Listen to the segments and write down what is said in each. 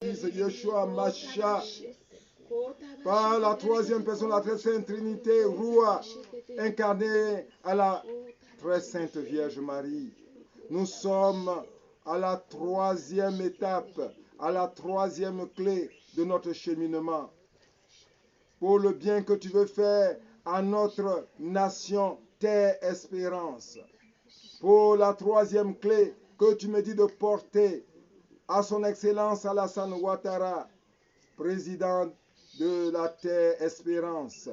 Fils Yeshua Mashiach, par la troisième personne, la très sainte Trinité, Roua, incarnée à la très sainte Vierge Marie. Nous sommes à la troisième étape, à la troisième clé de notre cheminement. Pour le bien que tu veux faire à notre nation, tes espérances. Pour la troisième clé que tu me dis de porter à son Excellence Alassane Ouattara, président de la Terre Espérance,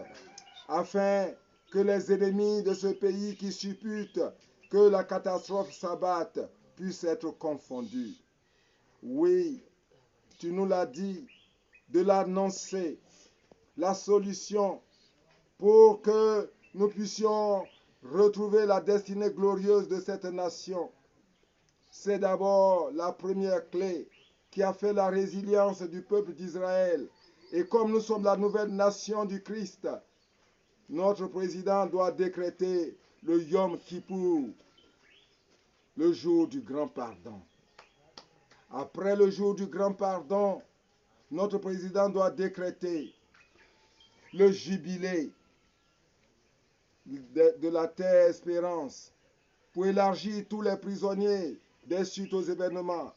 afin que les ennemis de ce pays qui supputent que la catastrophe s'abatte puissent être confondus. Oui, tu nous l'as dit, de l'annoncer, la solution pour que nous puissions retrouver la destinée glorieuse de cette nation. C'est d'abord la première clé qui a fait la résilience du peuple d'Israël. Et comme nous sommes la nouvelle nation du Christ, notre président doit décréter le Yom Kippour, le jour du grand pardon. Après le jour du grand pardon, notre président doit décréter le jubilé de la Terre Espérance pour élargir tous les prisonniers des suites aux événements,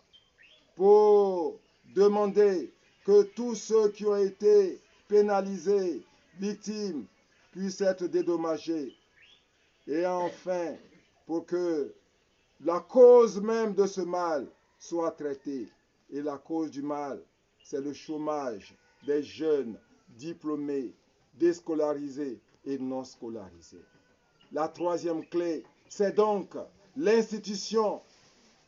pour demander que tous ceux qui ont été pénalisés, victimes, puissent être dédommagés. Et enfin, pour que la cause même de ce mal soit traitée. Et la cause du mal, c'est le chômage des jeunes diplômés, déscolarisés et non scolarisés. La troisième clé, c'est donc l'institution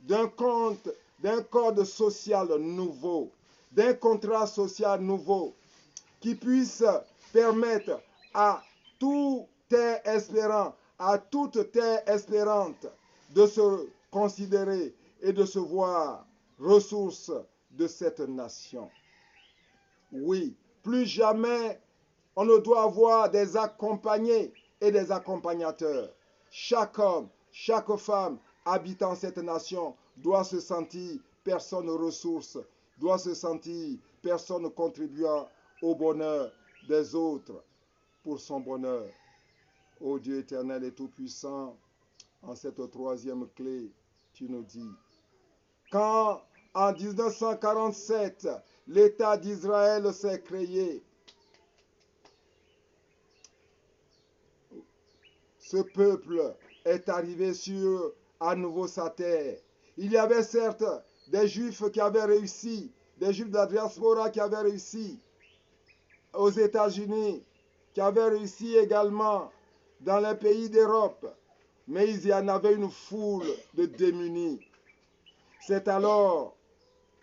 d'un code social nouveau, d'un contrat social nouveau qui puisse permettre à tout terre espérant, à toute terre espérante de se considérer et de se voir ressource de cette nation. Oui, plus jamais on ne doit avoir des accompagnés et des accompagnateurs. Chaque homme, chaque femme habitant cette nation doit se sentir personne ressource, doit se sentir personne contribuant au bonheur des autres pour son bonheur. Ô Dieu éternel et tout-puissant, en cette troisième clé, tu nous dis, quand en 1947, l'État d'Israël s'est créé, ce peuple est arrivé sur à nouveau sa terre. Il y avait certes des Juifs qui avaient réussi, des Juifs de la diaspora qui avaient réussi aux États-Unis, qui avaient réussi également dans les pays d'Europe, mais il y en avait une foule de démunis. C'est alors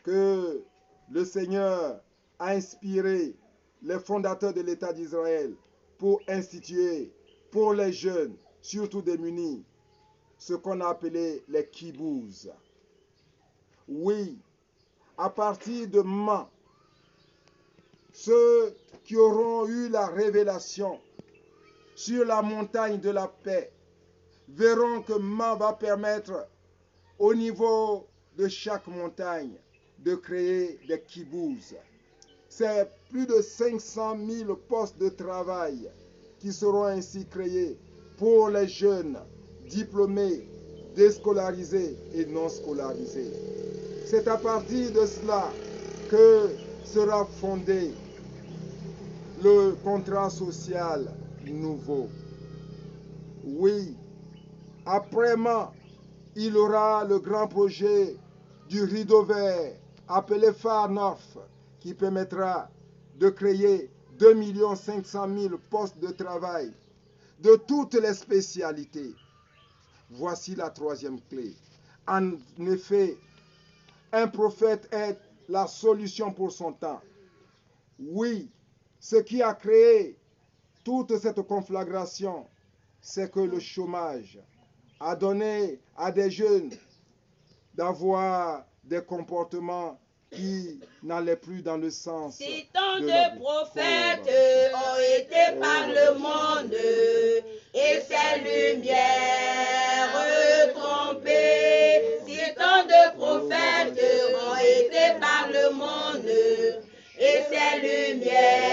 que le Seigneur a inspiré les fondateurs de l'État d'Israël pour instituer pour les jeunes, surtout démunis, ce qu'on a appelé les kibboutz. Oui, à partir de maintenant, ceux qui auront eu la révélation sur la montagne de la paix verront que maintenant va permettre au niveau de chaque montagne de créer des kibboutz. C'est plus de 500 000 postes de travail qui seront ainsi créés pour les jeunes diplômés, déscolarisés et non scolarisés. C'est à partir de cela que sera fondé le contrat social nouveau. Oui, après-moi, il y aura le grand projet du rideau vert appelé Far North qui permettra de créer 2 500 000 postes de travail de toutes les spécialités. Voici la troisième clé. En effet, un prophète est la solution pour son temps. Oui, ce qui a créé toute cette conflagration, c'est que le chômage a donné à des jeunes d'avoir des comportements qui n'allaient plus dans le sens. Si tant de prophètes ont été par le monde et ses lumières trompées, si tant de prophètes ont été par le monde lumière.